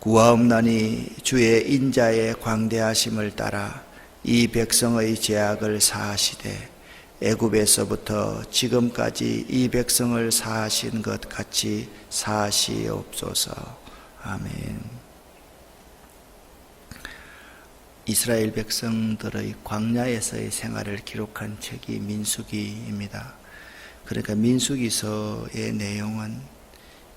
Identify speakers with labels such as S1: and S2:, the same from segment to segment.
S1: 구하옵나니 주의 인자의 광대하심을 따라 이 백성의 죄악을 사하시되 애굽에서부터 지금까지 이 백성을 사하신 것 같이 사하시옵소서. 아멘. 이스라엘 백성들의 광야에서의 생활을 기록한 책이 민수기입니다. 그러니까 민수기서의 내용은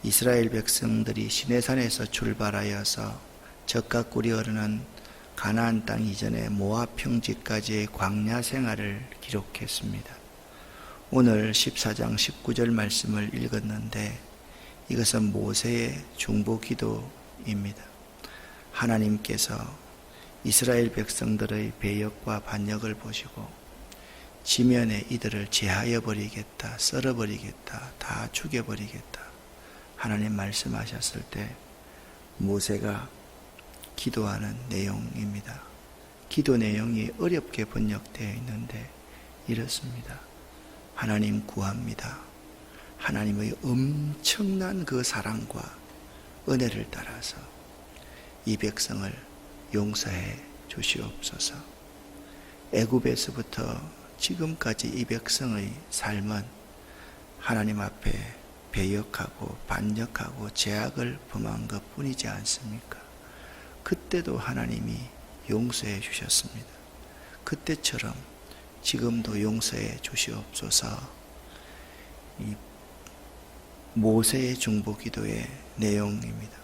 S1: 이스라엘 백성들이 시내산에서 출발하여서 젖과 꿀이 흐르는 가나안 땅 이전에 모압 평지까지의 광야 생활을 기록했습니다. 오늘 14장 19절 말씀을 읽었는데 이것은 모세의 중보 기도입니다. 하나님께서 이스라엘 백성들의 배역과 반역을 보시고 지면에 이들을 제하여 버리겠다, 썰어 버리겠다, 다 죽여 버리겠다 하나님 말씀하셨을 때 모세가 기도하는 내용입니다. 기도 내용이 어렵게 번역되어 있는데 이렇습니다. 하나님 구합니다. 하나님의 엄청난 그 사랑과 은혜를 따라서 이 백성을 용서해 주시옵소서. 애굽에서부터 지금까지 이 백성의 삶은 하나님 앞에 배역하고 반역하고 죄악을 범한 것 뿐이지 않습니까? 그때도 하나님이 용서해 주셨습니다. 그때처럼 지금도 용서해 주시옵소서. 이 모세의 중보 기도의 내용입니다.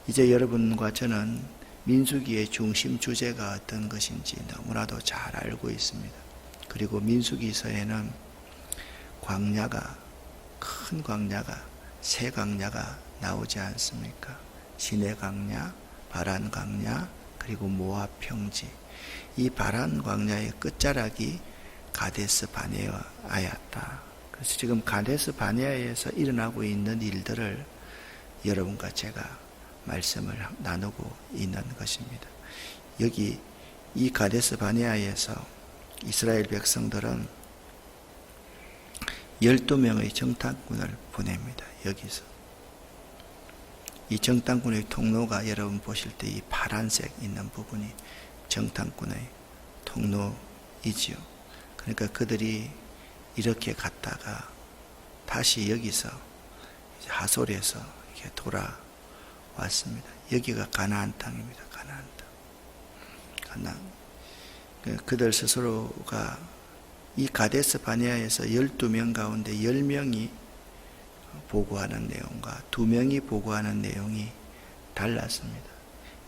S1: 이제 여러분과 저는 민수기의 중심 주제가 어떤 것인지 너무나도 잘 알고 있습니다. 그리고 민수기서에는 광야가, 큰 광야가, 세 광야가 나오지 않습니까? 시내 광야, 바란 광야, 그리고 모압 평지. 이 바란 광야의 끝자락이 가데스 바네아였다. 그래서 지금 가데스 바네아에서 일어나고 있는 일들을 여러분과 제가 말씀을 나누고 있는 것입니다. 여기 이 가데스 바네아에서 이스라엘 백성들은 12명의 정탐꾼을 보냅니다. 여기서 이 정탐꾼의 통로가 여러분 보실 때 이 파란색 있는 부분이 정탐꾼의 통로이지요. 그러니까 그들이 이렇게 갔다가 다시 여기서 하솔에서 이렇게 돌아왔습니다. 여기가 가나안 땅입니다. 가나안 땅. 그들 스스로가 이 가데스 바네아에서 12명 가운데 10명이 보고하는 내용과 2명이 보고하는 내용이 달랐습니다.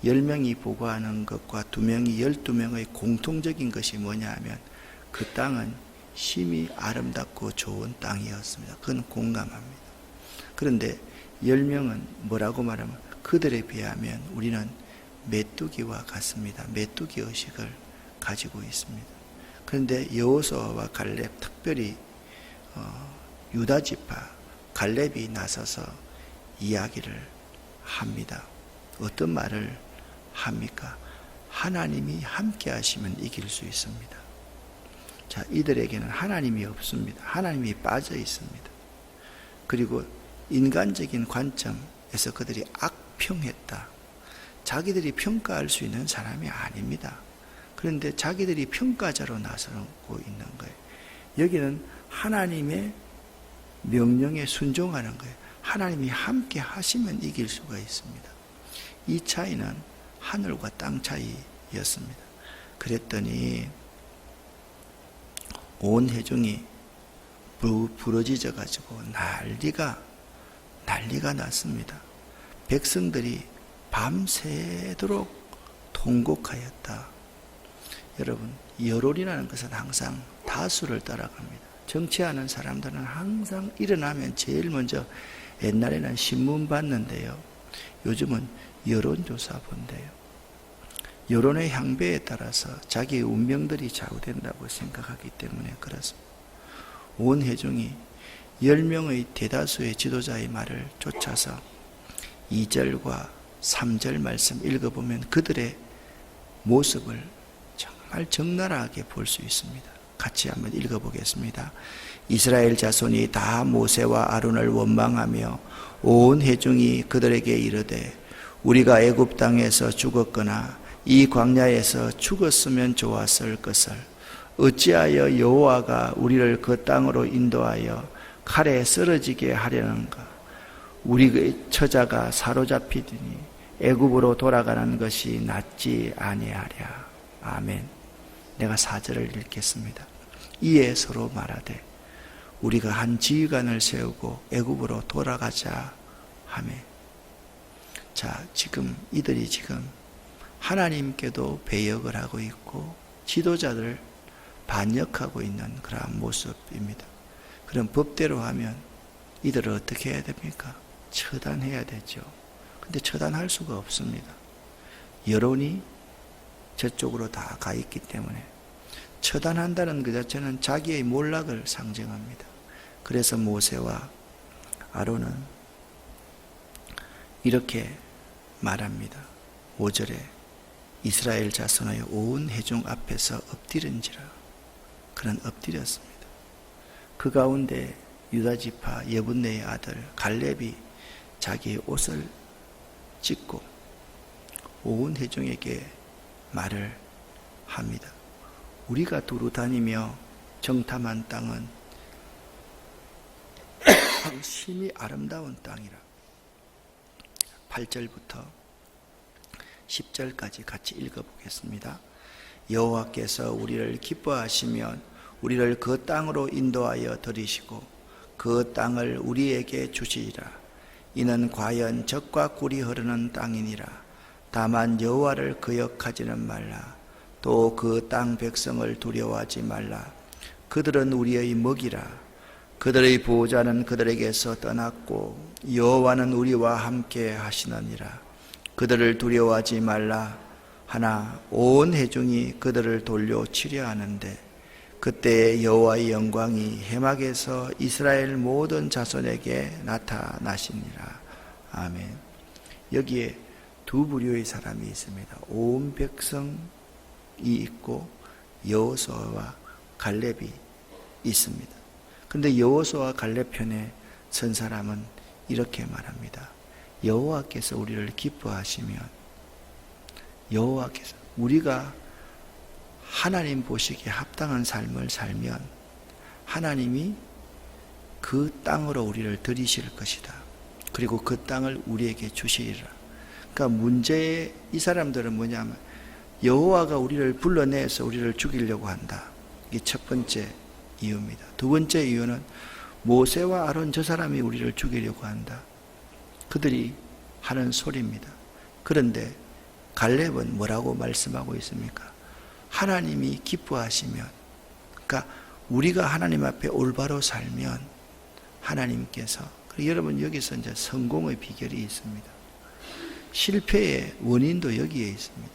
S1: 10명이 보고하는 것과 2명이 12명의 공통적인 것이 뭐냐 하면 그 땅은 심히 아름답고 좋은 땅이었습니다. 그건 공감합니다. 그런데 10명은 뭐라고 말하면 그들에 비하면 우리는 메뚜기와 같습니다. 메뚜기 의식을 가지고 있습니다. 그런데 여호수아와 갈렙, 특별히 유다 지파 갈렙이 나서서 이야기를 합니다. 어떤 말을 합니까? 하나님이 함께 하시면 이길 수 있습니다. 자, 이들에게는 하나님이 없습니다. 하나님이 빠져 있습니다. 그리고 인간적인 관점에서 그들이 악평했다. 자기들이 평가할 수 있는 사람이 아닙니다. 그런데 자기들이 평가자로 나서고 있는 거예요. 여기는 하나님의 명령에 순종하는 거예요. 하나님이 함께 하시면 이길 수가 있습니다. 이 차이는 하늘과 땅 차이였습니다. 그랬더니 온 회중이 부러지져 가지고 난리가 났습니다. 백성들이 밤새도록 통곡하였다. 여러분, 여론이라는 것은 항상 다수를 따라갑니다. 정치하는 사람들은 항상 일어나면 제일 먼저, 옛날에는 신문 봤는데요, 요즘은 여론조사 본대요. 여론의 향배에 따라서 자기의 운명들이 좌우된다고 생각하기 때문에 그렇습니다. 온 회중이 10명의 대다수의 지도자의 말을 쫓아서 2절과 3절 말씀 읽어보면 그들의 모습을 정말 적나라하게 볼 수 있습니다. 같이 한번 읽어보겠습니다. 이스라엘 자손이 다 모세와 아론을 원망하며 온 회중이 그들에게 이르되 우리가 애굽 땅에서 죽었거나 이 광야에서 죽었으면 좋았을 것을 어찌하여 여호와가 우리를 그 땅으로 인도하여 칼에 쓰러지게 하려는가? 우리의 처자가 사로잡히더니 애굽으로 돌아가는 것이 낫지 아니하랴. 아멘. 내가 4절을 읽겠습니다. 이에 서로 말하되 우리가 한 지휘관을 세우고 애굽으로 돌아가자 하며. 자, 지금 이들이 지금 하나님께도 배역을 하고 있고 지도자들 반역하고 있는 그러한 모습입니다. 그럼 법대로 하면 이들을 어떻게 해야 됩니까? 처단해야 되죠. 근데 처단할 수가 없습니다. 여론이 저쪽으로 다 가 있기 때문에 처단한다는 그 자체는 자기의 몰락을 상징합니다. 그래서 모세와 아론은 이렇게 말합니다. 5절에 이스라엘 자손의 온 회중 앞에서 엎드린지라. 그는 엎드렸습니다. 그 가운데 유다지파 예분네의 아들 갈렙이 자기의 옷을 찢고 온 회중에게 말을 합니다. 우리가 두루 다니며 정탐한 땅은 심히 아름다운 땅이라. 8절부터 10절까지 같이 읽어보겠습니다. 여호와께서 우리를 기뻐하시면 우리를 그 땅으로 인도하여 들이시고 그 땅을 우리에게 주시리라. 이는 과연 젖과 꿀이 흐르는 땅이니라. 다만 여호와를 거역하지는 말라. 또 그 땅 백성을 두려워하지 말라. 그들은 우리의 먹이라. 그들의 보호자는 그들에게서 떠났고 여호와는 우리와 함께 하시느니라. 그들을 두려워하지 말라 하나 온 회중이 그들을 돌려 치려 하는데 그때 여호와의 영광이 해막에서 이스라엘 모든 자손에게 나타나시니라. 아멘. 여기에 두 부류의 사람이 있습니다. 온 백성이 있고 여호수아와 갈렙이 있습니다. 그런데 여호수아와 갈렙 편에 선 사람은 이렇게 말합니다. 여호와께서 우리를 기뻐하시면, 여호와께서 우리가 하나님 보시기에 합당한 삶을 살면 하나님이 그 땅으로 우리를 들이실 것이다. 그리고 그 땅을 우리에게 주시리라. 그러니까 문제의 이 사람들은 뭐냐면 여호와가 우리를 불러내서 우리를 죽이려고 한다. 이게 첫 번째 이유입니다. 두 번째 이유는 모세와 아론 저 사람이 우리를 죽이려고 한다. 그들이 하는 소리입니다. 그런데 갈렙은 뭐라고 말씀하고 있습니까? 하나님이 기뻐하시면, 그러니까 우리가 하나님 앞에 올바로 살면 하나님께서, 그리고 여러분 여기서 이제 성공의 비결이 있습니다. 실패의 원인도 여기에 있습니다.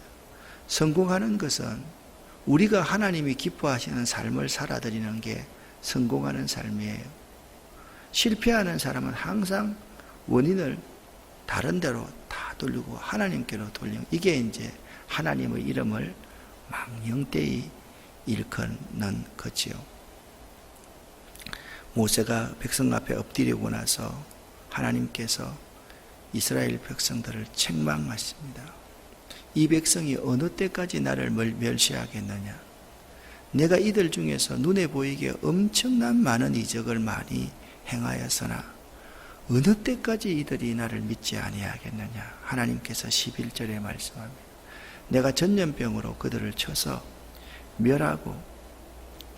S1: 성공하는 것은 우리가 하나님이 기뻐하시는 삶을 살아드리는 게 성공하는 삶이에요. 실패하는 사람은 항상 원인을 다른 데로 다 돌리고 하나님께로 돌리고, 이게 이제 하나님의 이름을 망령되이 일컫는 거지요. 모세가 백성 앞에 엎드리고 나서 하나님께서 이스라엘 백성들을 책망하십니다. 이 백성이 어느 때까지 나를 멸시하겠느냐? 내가 이들 중에서 눈에 보이게 엄청난 많은 이적을 많이 행하였으나 어느 때까지 이들이 나를 믿지 아니하겠느냐? 하나님께서 11절에 말씀합니다. 내가 전염병으로 그들을 쳐서 멸하고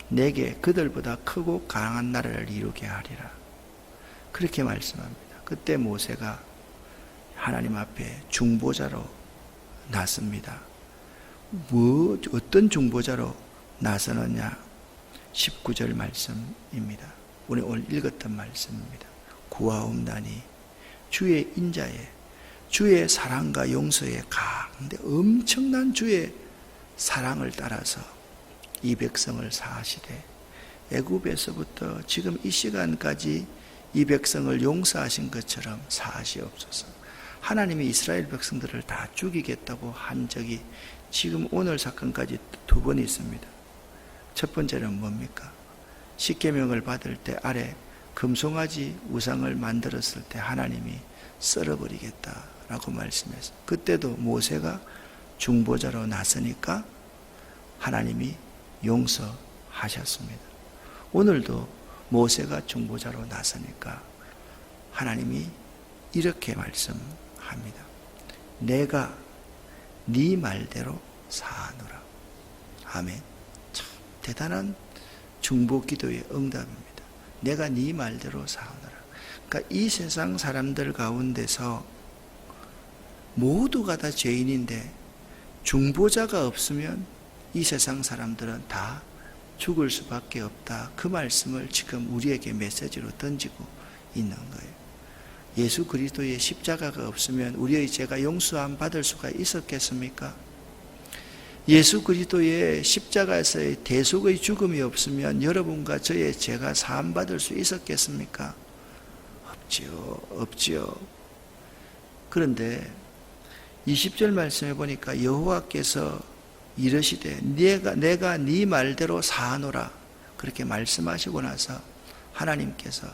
S1: 내게 그들보다 크고 강한 나라를 이루게 하리라. 그렇게 말씀합니다. 그때 모세가 하나님 앞에 중보자로 나섭니다. 어떤 중보자로 나서느냐? 19절 말씀입니다. 우리 오늘 읽었던 말씀입니다. 구하옵나니 주의 인자에 주의 사랑과 용서에 강한데 엄청난 주의 사랑을 따라서 이 백성을 사하시되 애굽에서부터 지금 이 시간까지 이 백성을 용서하신 것처럼 사하시옵소서. 하나님이 이스라엘 백성들을 다 죽이겠다고 한 적이 지금 오늘 사건까지 두 번 있습니다. 첫 번째는 뭡니까? 십계명을 받을 때 아래 금송아지 우상을 만들었을 때 하나님이 썰어버리겠다라고 말씀했어요. 그때도 모세가 중보자로 나서니까 하나님이 용서하셨습니다. 오늘도 모세가 중보자로 나서니까 하나님이 이렇게 말씀합니다. 내가 네 말대로 사노라. 아멘. 참 대단한 중보 기도의 응답입니다. 내가 네 말대로 사노라. 그러니까 이 세상 사람들 가운데서 모두가 다 죄인인데 중보자가 없으면 이 세상 사람들은 다 죽을 수밖에 없다. 그 말씀을 지금 우리에게 메시지로 던지고 있는 거예요. 예수 그리스도의 십자가가 없으면 우리의 죄가 용서함 받을 수가 있었겠습니까? 예수 그리스도의 십자가에서의 대속의 죽음이 없으면 여러분과 저의 죄가 사함 받을 수 있었겠습니까? 없지요. 그런데 20절 말씀해 보니까 여호와께서 이르시되 내가 네 말대로 사하노라 그렇게 말씀하시고 나서 하나님께서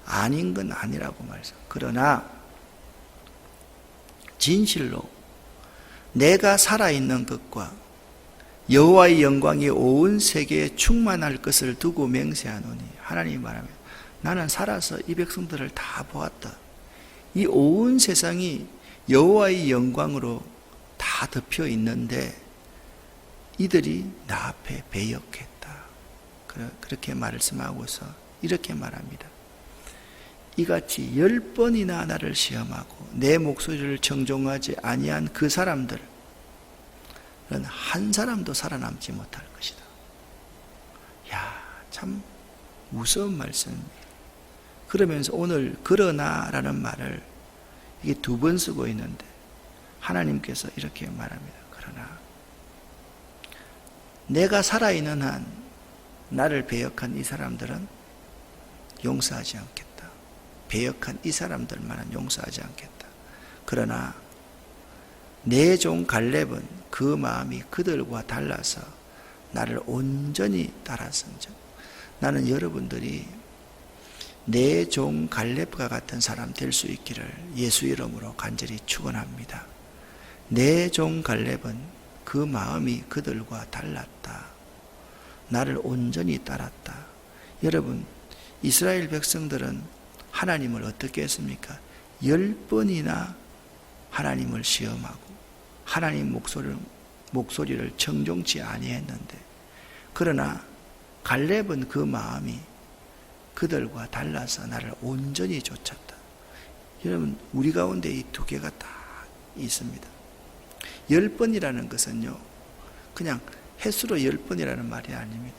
S1: 아닌 건 아니라고 말씀. 그러나 진실로 내가 살아있는 것과 여호와의 영광이 온 세계에 충만할 것을 두고 맹세하노니 하나님이 말하면 나는 살아서 이 백성들을 다 보았다. 이 온 세상이 여호와의 영광으로 다 덮여 있는데 이들이 나 앞에 배역했다. 그렇게 말씀하고서 이렇게 말합니다. 이같이 10번이나 나를 시험하고 내 목소리를 청종하지 아니한 그 사람들은 한 사람도 살아남지 못할 것이다. 야, 참 무서운 말씀입니다. 그러면서 오늘 그러나라는 말을 이게 2번 쓰고 있는데 하나님께서 이렇게 말합니다. 그러나 내가 살아있는 한 나를 배역한 이 사람들은 용서하지 않겠다. 배역한 이 사람들만은 용서하지 않겠다. 그러나 내 종 갈렙은 그 마음이 그들과 달라서 나를 온전히 따랐은즉 나는 여러분들이 내 종 갈렙과 같은 사람 될 수 있기를 예수 이름으로 간절히 축원합니다. 내 종 갈렙은 그 마음이 그들과 달랐다. 나를 온전히 따랐다. 여러분, 이스라엘 백성들은 하나님을 어떻게 했습니까? 10번이나 하나님을 시험하고 하나님 목소리를 청종치 아니했는데 그러나 갈렙은 그 마음이 그들과 달라서 나를 온전히 쫓았다. 여러분, 우리 가운데 이 2개가 다 있습니다. 10번이라는 것은요, 그냥 횟수로 10번이라는 말이 아닙니다.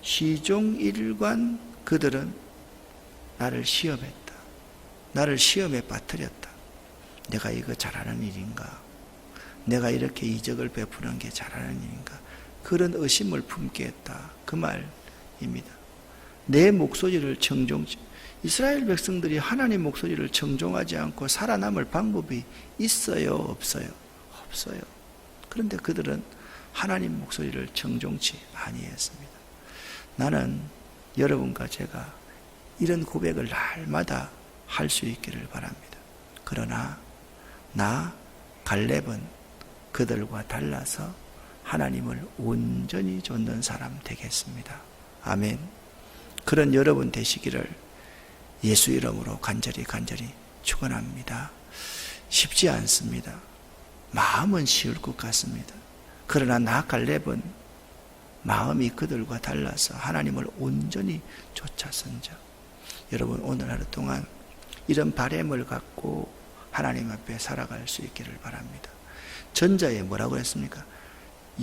S1: 시종일관 그들은 나를 시험했다. 나를 시험에 빠뜨렸다. 내가 이거 잘하는 일인가? 내가 이렇게 이적을 베푸는 게 잘하는 일인가? 그런 의심을 품게 했다. 그 말입니다. 내 목소리를 이스라엘 백성들이 하나님 목소리를 청종하지 않고 살아남을 방법이 있어요? 없어요? 없어요. 그런데 그들은 하나님 목소리를 청종치 아니했습니다. 나는 여러분과 제가 이런 고백을 날마다 할 수 있기를 바랍니다. 그러나 나 갈렙은 그들과 달라서 하나님을 온전히 좇는 사람 되겠습니다. 아멘. 그런 여러분 되시기를 예수 이름으로 간절히 축원합니다. 쉽지 않습니다. 마음은 쉬울 것 같습니다. 그러나 나 갈렙은 마음이 그들과 달라서 하나님을 온전히 쫓았은즉 여러분 오늘 하루 동안 이런 바램을 갖고 하나님 앞에 살아갈 수 있기를 바랍니다. 전자에 뭐라고 했습니까?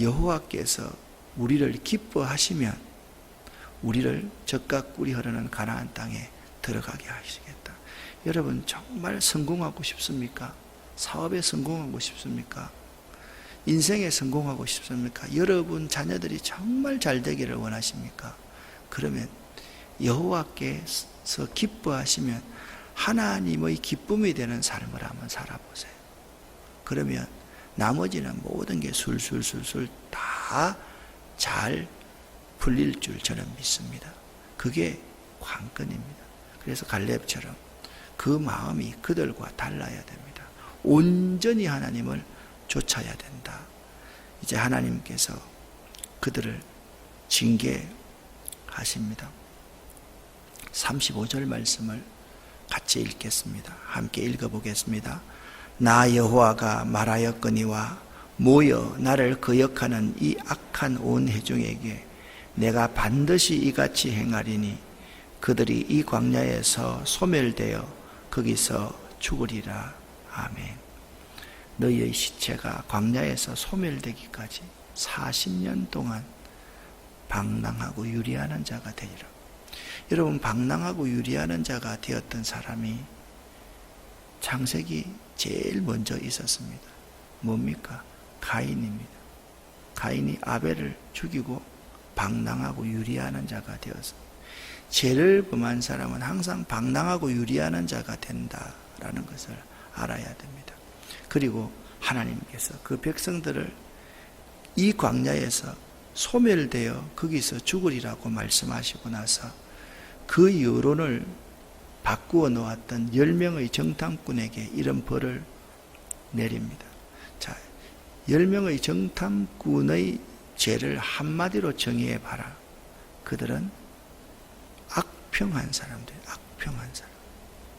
S1: 여호와께서 우리를 기뻐하시면 우리를 젖과 꿀이 흐르는 가나안 땅에 들어가게 하시겠다. 여러분 정말 성공하고 싶습니까? 사업에 성공하고 싶습니까? 인생에 성공하고 싶습니까? 여러분 자녀들이 정말 잘 되기를 원하십니까? 그러면 여호와께서 기뻐하시면 하나님의 기쁨이 되는 삶을 한번 살아보세요. 그러면 나머지는 모든 게 술술술술 다 잘 풀릴 줄 저는 믿습니다. 그게 관건입니다. 그래서 갈렙처럼 그 마음이 그들과 달라야 됩니다. 온전히 하나님을 쫓아야 된다. 이제 하나님께서 그들을 징계하십니다. 35절 말씀을 같이 읽겠습니다. 함께 읽어보겠습니다. 나 여호와가 말하였거니와 모여 나를 거역하는 이 악한 온 회중에게 내가 반드시 이같이 행하리니 그들이 이 광야에서 소멸되어 거기서 죽으리라. 아멘. 너희의 시체가 광야에서 소멸되기까지 40년 동안 방랑하고 유리하는 자가 되리라. 여러분, 방랑하고 유리하는 자가 되었던 사람이 창세기 제일 먼저 있었습니다. 뭡니까? 가인입니다. 가인이 아벨을 죽이고 방랑하고 유리하는 자가 되었습니다. 죄를 범한 사람은 항상 방랑하고 유리하는 자가 된다라는 것을 알아야 됩니다. 그리고 하나님께서 그 백성들을 이 광야에서 소멸되어 거기서 죽으리라고 말씀하시고 나서 그 여론을 바꾸어 놓았던 10명의 정탐꾼에게 이런 벌을 내립니다. 자, 10명의 정탐꾼의 죄를 한마디로 정의해 봐라. 그들은 악평한 사람들, 악평한 사람.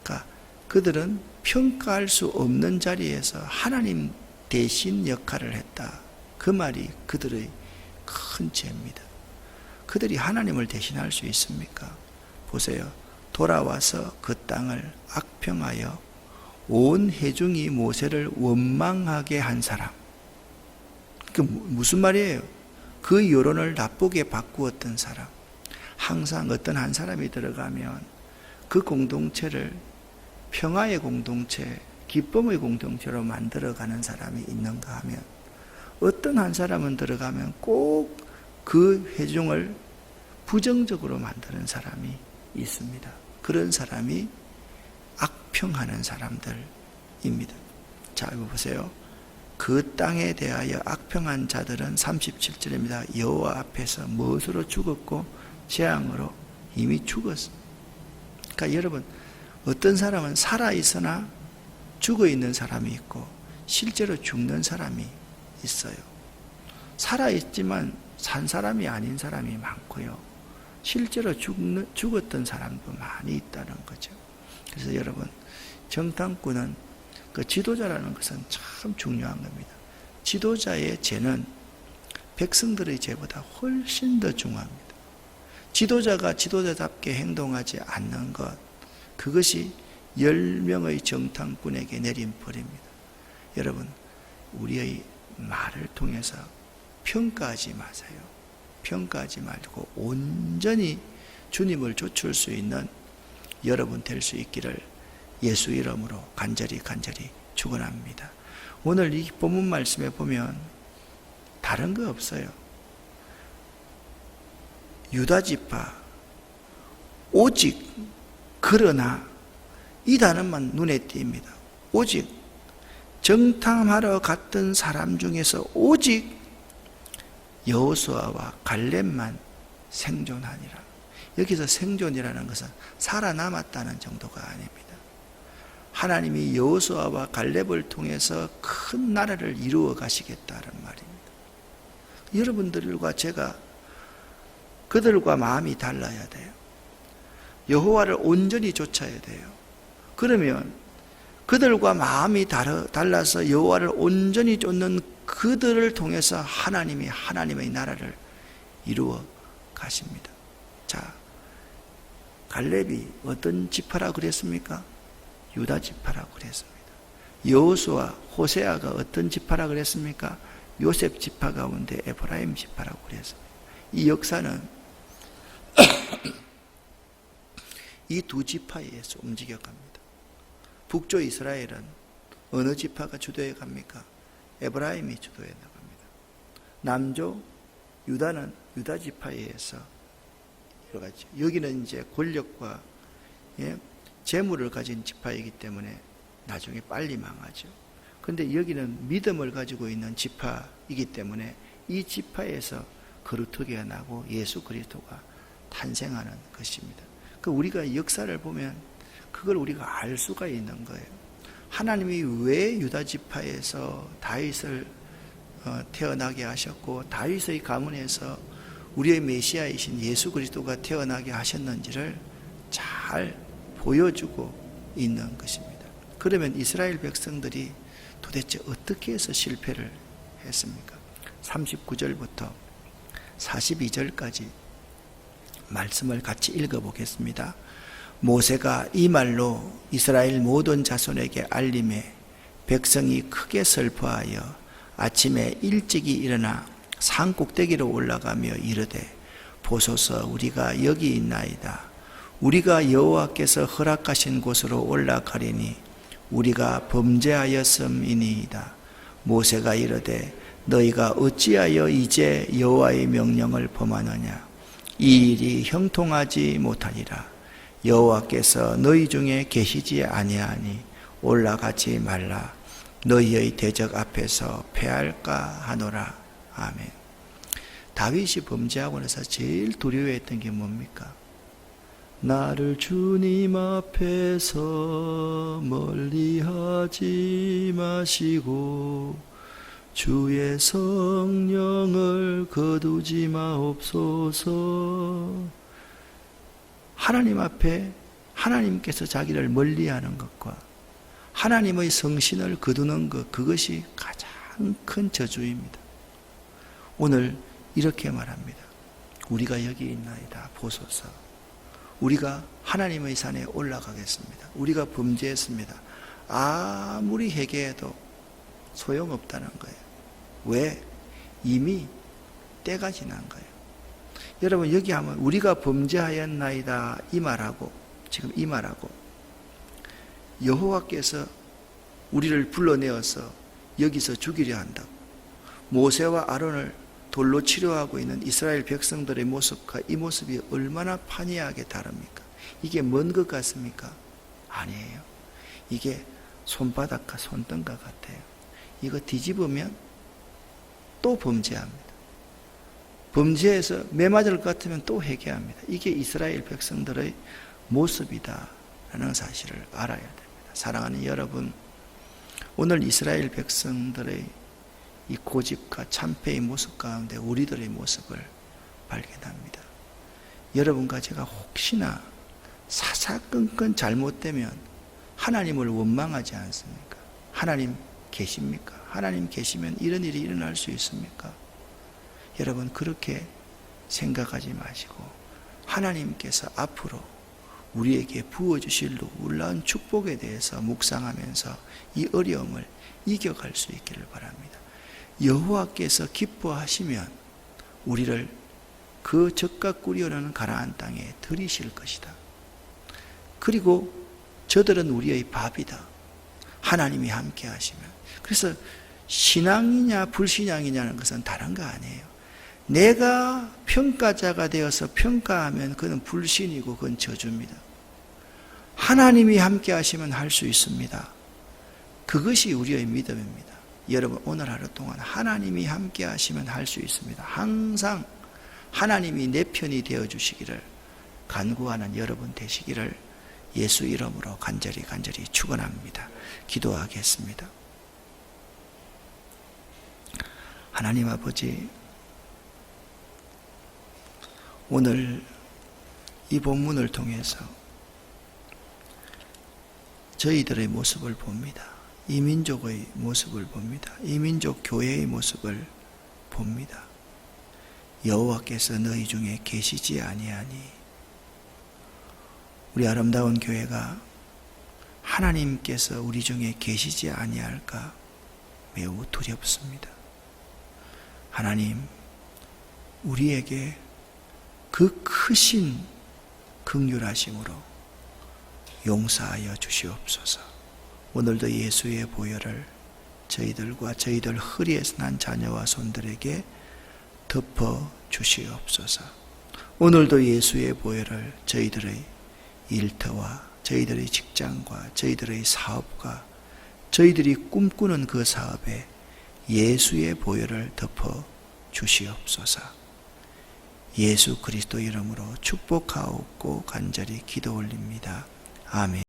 S1: 그러니까 그들은 평가할 수 없는 자리에서 하나님 대신 역할을 했다. 그 말이 그들의 큰 죄입니다. 그들이 하나님을 대신할 수 있습니까? 보세요. 돌아와서 그 땅을 악평하여 온 회중이 모세를 원망하게 한 사람. 그 무슨 말이에요? 그 여론을 나쁘게 바꾸었던 사람. 항상 어떤 한 사람이 들어가면 그 공동체를 평화의 공동체, 기쁨의 공동체로 만들어가는 사람이 있는가 하면 어떤 한 사람은 들어가면 꼭 그 회중을 부정적으로 만드는 사람이 있습니다. 그런 사람이 악평하는 사람들입니다. 자, 이거 보세요. 그 땅에 대하여 악평한 자들은 37절입니다. 여호와 앞에서 무엇으로 죽었고 재앙으로 이미 죽었습니다. 그러니까 여러분, 어떤 사람은 살아있으나 죽어있는 사람이 있고 실제로 죽는 사람이 있어요. 살아있지만 산 사람이 아닌 사람이 많고요. 실제로 죽었던 사람도 많이 있다는 거죠. 그래서 여러분, 정탐꾼은 그 지도자라는 것은 참 중요한 겁니다. 지도자의 죄는 백성들의 죄보다 훨씬 더 중요합니다. 지도자가 지도자답게 행동하지 않는 것, 그것이 10명의 정탐꾼에게 내린 벌입니다. 여러분, 우리의 말을 통해서 평가하지 마세요. 평가하지 말고 온전히 주님을 좇을 수 있는 여러분 될 수 있기를 예수 이름으로 간절히 축원합니다. 오늘 이 본문 말씀에 보면 다른 거 없어요. 유다 지파 오직 그러나 이 단어만 눈에 띕니다. 오직 정탐하러 갔던 사람 중에서 오직 여호수아와 갈렙만 생존하니라. 여기서 생존이라는 것은 살아남았다는 정도가 아닙니다. 하나님이 여호수아와 갈렙을 통해서 큰 나라를 이루어 가시겠다는 말입니다. 여러분들과 제가 그들과 마음이 달라야 돼요. 여호와를 온전히 쫓아야 돼요. 그러면 그들과 마음이 달라서 여호와를 온전히 쫓는 그들을 통해서 하나님이 하나님의 나라를 이루어 가십니다. 자, 갈렙이 어떤 지파라고 그랬습니까? 유다 지파라고 그랬습니다. 여호수아, 호세아가 어떤 지파라고 그랬습니까? 요셉 지파 가운데 에브라임 지파라고 그랬습니다. 이 역사는 이 두 지파에 의해서 움직여 갑니다. 북조 이스라엘은 어느 지파가 주도해 갑니까? 에브라임이 주도해 나갑니다. 남조 유다는 유다 지파에 의해서 이루어가죠. 여기는 이제 권력과 재물을 가진 지파이기 때문에 나중에 빨리 망하죠. 그런데 여기는 믿음을 가지고 있는 지파이기 때문에 이 지파에서 거루터기가 나고 예수 그리스도가 탄생하는 것입니다. 그 우리가 역사를 보면 그걸 우리가 알 수가 있는 거예요. 하나님이 왜 유다 지파에서 다윗을 태어나게 하셨고 다윗의 가문에서 우리의 메시아이신 예수 그리스도가 태어나게 하셨는지를 잘 보여주고 있는 것입니다. 그러면 이스라엘 백성들이 도대체 어떻게 해서 실패를 했습니까? 39절부터 42절까지 말씀을 같이 읽어보겠습니다. 모세가 이 말로 이스라엘 모든 자손에게 알림해 백성이 크게 슬퍼하여 아침에 일찍이 일어나 산 꼭대기로 올라가며 이르되 보소서 우리가 여기 있나이다. 우리가 여호와께서 허락하신 곳으로 올라가리니 우리가 범죄하였음이니이다. 모세가 이르되 너희가 어찌하여 이제 여호와의 명령을 범하느냐. 이 일이 형통하지 못하리라. 여호와께서 너희 중에 계시지 아니하니 올라가지 말라. 너희의 대적 앞에서 패할까 하노라. 아멘. 다윗이 범죄하고 나서 제일 두려워했던 게 뭡니까? 나를 주님 앞에서 멀리하지 마시고 주의 성령을 거두지 마옵소서. 하나님 앞에 하나님께서 자기를 멀리하는 것과 하나님의 성신을 거두는 것, 그것이 가장 큰 저주입니다. 오늘 이렇게 말합니다. 우리가 여기 있나이다. 보소서. 우리가 하나님의 산에 올라가겠습니다. 우리가 범죄했습니다. 아무리 회개해도 소용없다는 거예요. 왜? 이미 때가 지난 거예요. 여러분 여기 하면 우리가 범죄하였나이다 이 말하고 지금 이 말하고 여호와께서 우리를 불러내어서 여기서 죽이려 한다고 모세와 아론을 돌로 치료하고 있는 이스라엘 백성들의 모습과 이 모습이 얼마나 판이하게 다릅니까? 이게 먼 것 같습니까? 아니에요. 이게 손바닥과 손등과 같아요. 이거 뒤집으면 또 범죄합니다. 범죄해서 매 맞을 것 같으면 또 회개합니다. 이게 이스라엘 백성들의 모습이다라는 사실을 알아야 됩니다. 사랑하는 여러분, 오늘 이스라엘 백성들의 이 고집과 참패의 모습 가운데 우리들의 모습을 발견합니다. 여러분과 제가 혹시나 사사건건 잘못되면 하나님을 원망하지 않습니까? 하나님 계십니까? 하나님 계시면 이런 일이 일어날 수 있습니까? 여러분 그렇게 생각하지 마시고 하나님께서 앞으로 우리에게 부어주실 놀라운 축복에 대해서 묵상하면서 이 어려움을 이겨갈 수 있기를 바랍니다. 여호와께서 기뻐하시면 우리를 그 젖과 꿀이 흐르는 가나안 땅에 들이실 것이다. 그리고 저들은 우리의 밥이다. 하나님이 함께 하시면. 그래서 신앙이냐 불신앙이냐는 것은 다른 거 아니에요. 내가 평가자가 되어서 평가하면 그건 불신이고 그건 저주입니다. 하나님이 함께 하시면 할 수 있습니다. 그것이 우리의 믿음입니다. 여러분 오늘 하루 동안 하나님이 함께 하시면 할 수 있습니다. 항상 하나님이 내 편이 되어주시기를 간구하는 여러분 되시기를 예수 이름으로 간절히 축원합니다. 기도하겠습니다. 하나님 아버지, 오늘 이 본문을 통해서 저희들의 모습을 봅니다. 이 민족의 모습을 봅니다. 이 민족 교회의 모습을 봅니다. 여호와께서 너희 중에 계시지 아니하니 우리 아름다운 교회가 하나님께서 우리 중에 계시지 아니할까 매우 두렵습니다. 하나님, 우리에게 그 크신 긍휼하심으로 용서하여 주시옵소서. 오늘도 예수의 보혈을 저희들과 저희들 허리에서 난 자녀와 손들에게 덮어 주시옵소서. 오늘도 예수의 보혈을 저희들의 일터와 저희들의 직장과 저희들의 사업과 저희들이 꿈꾸는 그 사업에 예수의 보혈을 덮어 주시옵소서. 예수 그리스도 이름으로 축복하옵고 간절히 기도 올립니다. 아멘.